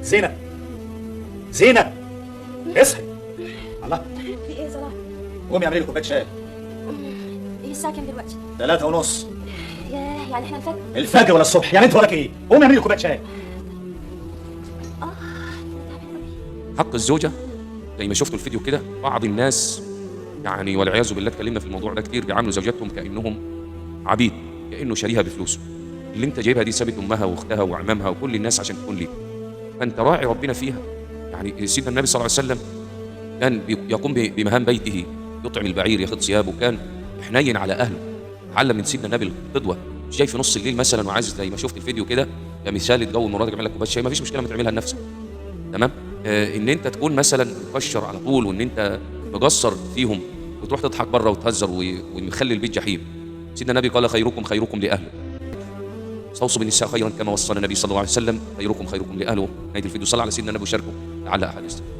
زينب، زينب اصحي. الله، في ايه صلاح؟ قومي اعملي لي كوبايه شاي. ايه الساعة كام دلوقتي؟ 3:30. ياه، يعني احنا الفجر؟ الفجر ولا الصبح؟ يعني انت وراك ايه؟ قومي اعملي لي كوبايه شاي. حق الزوجة زي ما شفتوا الفيديو كده، بعض الناس يعني والعياذ بالله اتكلمنا في الموضوع ده كتير، بيعاملوا زوجاتهم كأنهم عبيد، كأنه شاريها بفلوسه. اللي انت جايبها دي سابت امها واختها وعمامها وكل الناس عشان تكون ليك، فانت راعي ربنا فيها. يعني سيدنا النبي صلى الله عليه وسلم كان يقوم بمهام بيته، يطعم البعير، ياخذ ثيابه، كان حنين على اهله. علم من سيدنا النبي القدوه. مش جاي في نص الليل مثلا وعايز زي ما شفت الفيديو كده كمثال تجوز مراتك تعمل لك كوبايه شاي، ما فيش مشكله ما تعملها لنفسك، تمام. ان انت تكون مثلا مكشر على طول وان انت مقصر فيهم وتروح تضحك بره وتهزر ومخلي البيت جحيم. سيدنا النبي قال خيركم خيركم لاهله. استوصوا بالنساء خيرا كما وصانا النبي صلى الله عليه وسلم، خيركم خيركم لاهله. نهايه الفيديو صلى على سيدنا النبي وشاركه لعل احد يستفيد.